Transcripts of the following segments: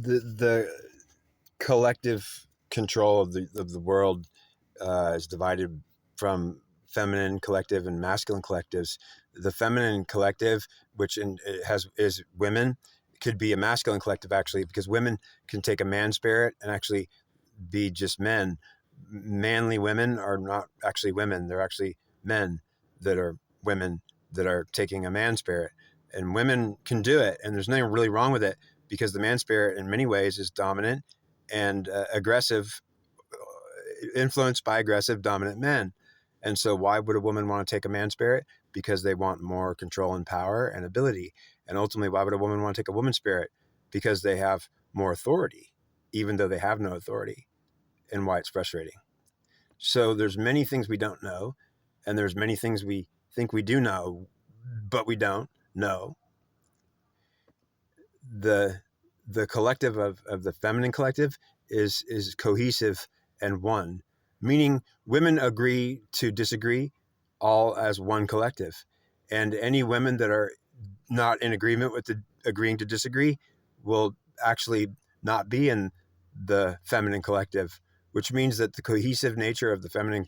the collective control of the world is divided from feminine collective and masculine collectives. The feminine collective, which is women, could be a masculine collective actually, because women can take a man spirit and actually be just men. Manly women are not actually women; they're actually men that are women that are taking a man spirit. And women can do it, and there's nothing really wrong with it, because the man spirit in many ways is dominant and aggressive, influenced by aggressive, dominant men. And so why would a woman want to take a man spirit? Because they want more control and power and ability. And ultimately, why would a woman want to take a woman's spirit? Because they have more authority, even though they have no authority, and why it's frustrating. So there's many things we don't know, and there's many things we think we do know, but we don't know. The collective of the feminine collective is cohesive and one, meaning women agree to disagree all as one collective. And any women that are not in agreement with the agreeing to disagree will actually not be in the feminine collective, which means that the cohesive nature of the feminine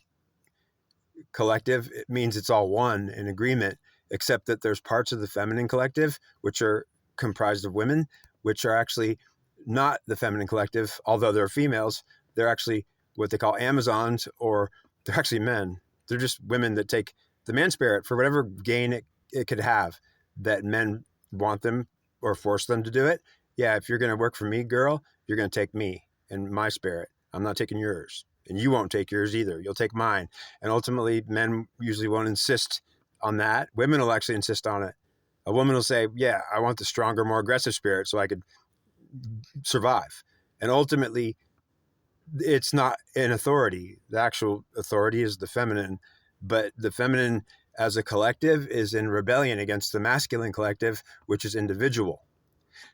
collective, it means it's all one in agreement, except that there's parts of the feminine collective which are comprised of women, which are actually not the feminine collective, although they're females. They're actually what they call Amazons, or they're actually men. They're just women that take the man spirit for whatever gain it could have, that men want them or force them to do it. Yeah, if you're going to work for me, girl, you're going to take me and my spirit. I'm not taking yours, and you won't take yours either. You'll take mine. And ultimately, men usually won't insist on that. Women will actually insist on it. A woman will say, yeah, I want the stronger, more aggressive spirit so I could survive. And ultimately, it's not an authority. The actual authority is the feminine, but the feminine as a collective is in rebellion against the masculine collective, which is individual.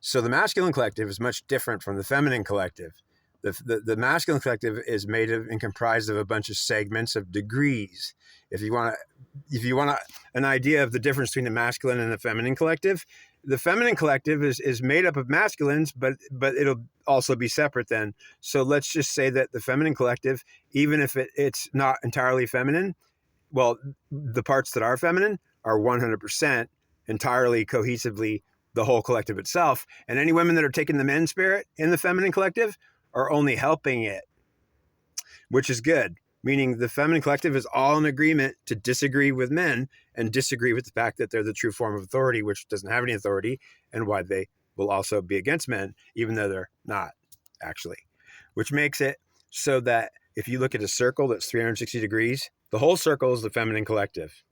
So the masculine collective is much different from the feminine collective. The masculine collective is made of and comprised of a bunch of segments of degrees. If you want an idea of the difference between the masculine and the feminine collective, the feminine collective is made up of masculines, but it'll also be separate then. So let's just say that the feminine collective, even if it's not entirely feminine, well, the parts that are feminine are 100% entirely cohesively the whole collective itself. And any women that are taking the men's spirit in the feminine collective are only helping it, which is good. Meaning the feminine collective is all in agreement to disagree with men and disagree with the fact that they're the true form of authority, which doesn't have any authority, and why they will also be against men, even though they're not actually. Which makes it so that if you look at a circle that's 360 degrees, the whole circle is the feminine collective.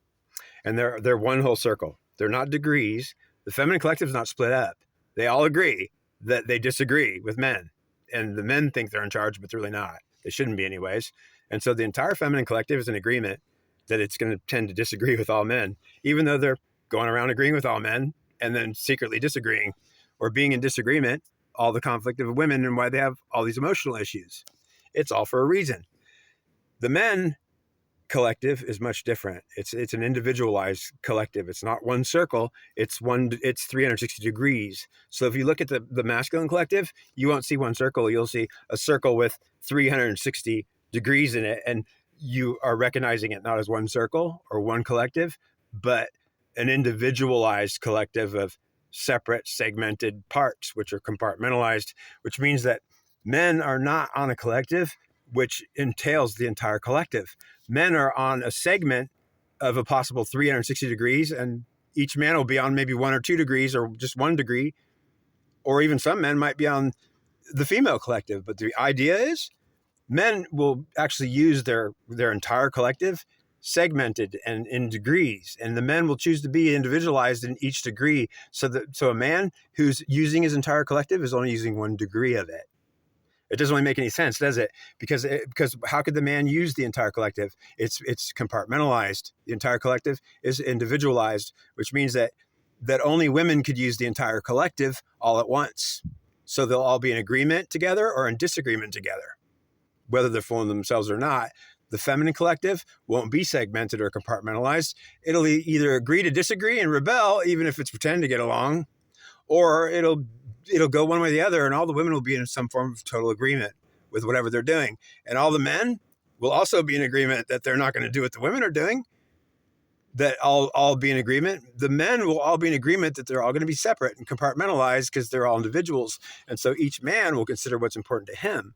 And they're one whole circle. They're not degrees. The feminine collective is not split up. They all agree that they disagree with men. And the men think they're in charge, but they're really not. They shouldn't be anyways. And so the entire feminine collective is in agreement that it's going to tend to disagree with all men, even though they're going around agreeing with all men and then secretly disagreeing or being in disagreement, all the conflict of women and why they have all these emotional issues. It's all for a reason. The men collective is much different. It's an individualized collective. It's not one circle. It's 360 degrees. So if you look at the masculine collective, you won't see one circle. You'll see a circle with 360 degrees in it, and you are recognizing it not as one circle or one collective, but an individualized collective of separate segmented parts, which are compartmentalized, which means that men are not on a collective, which entails the entire collective. Men are on a segment of a possible 360 degrees, and each man will be on maybe 1 or 2 degrees or just 1 degree, or even some men might be on the female collective. But the idea is men will actually use their entire collective segmented and in degrees, and the men will choose to be individualized in each degree, so a man who's using his entire collective is only using 1 degree of it. It doesn't really make any sense, does it? Because how could the man use the entire collective? It's compartmentalized. The entire collective is individualized, which means that only women could use the entire collective all at once. So they'll all be in agreement together or in disagreement together, whether they're fooling themselves or not. The feminine collective won't be segmented or compartmentalized. It'll either agree to disagree and rebel, even if it's pretending to get along, or it'll it'll go one way or the other, and all the women will be in some form of total agreement with whatever they're doing. And all the men will also be in agreement that they're not going to do what the women are doing, that all be in agreement. The men will all be in agreement that they're all going to be separate and compartmentalized because they're all individuals. And so each man will consider what's important to him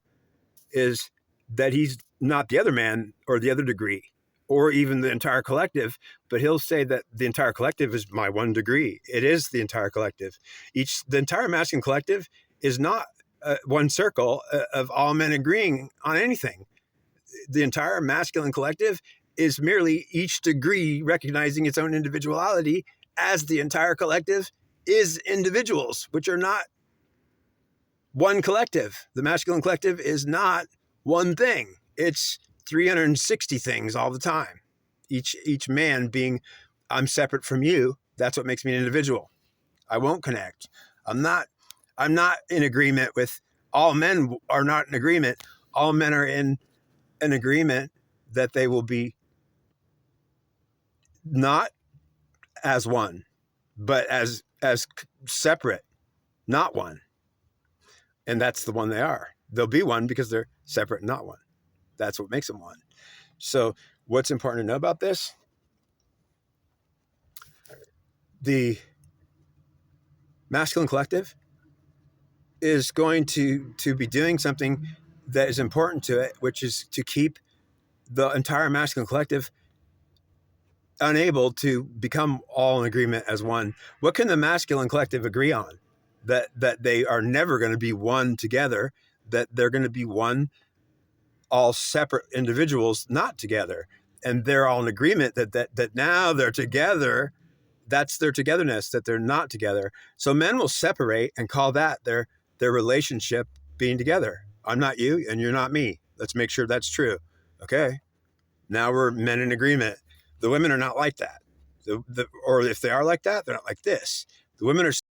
is that he's not the other man or the other degree or even the entire collective, but he'll say that the entire collective is my one degree. It is the entire collective. The entire masculine collective is not one circle of all men agreeing on anything. The entire masculine collective is merely each degree recognizing its own individuality, as the entire collective is individuals, which are not one collective. The masculine collective is not one thing. It's 360 things all the time. Each man being, I'm separate from you. That's what makes me an individual. I won't connect. I'm not in agreement with all men are not in agreement. All men are in an agreement that they will be not as one, but as separate, not one. And that's the one they are. They'll be one because they're separate, not one. That's what makes them one. So what's important to know about this? The masculine collective is going to be doing something that is important to it, which is to keep the entire masculine collective unable to become all in agreement as one. What can the masculine collective agree on? That they are never going to be one together, that they're going to be one, all separate individuals, not together. And they're all in agreement that now they're together. That's their togetherness, that they're not together. So men will separate and call that their relationship being together. I'm not you and you're not me. Let's make sure that's true. Okay. Now we're men in agreement. The women are not like that. Or if they are like that, they're not like this. The women are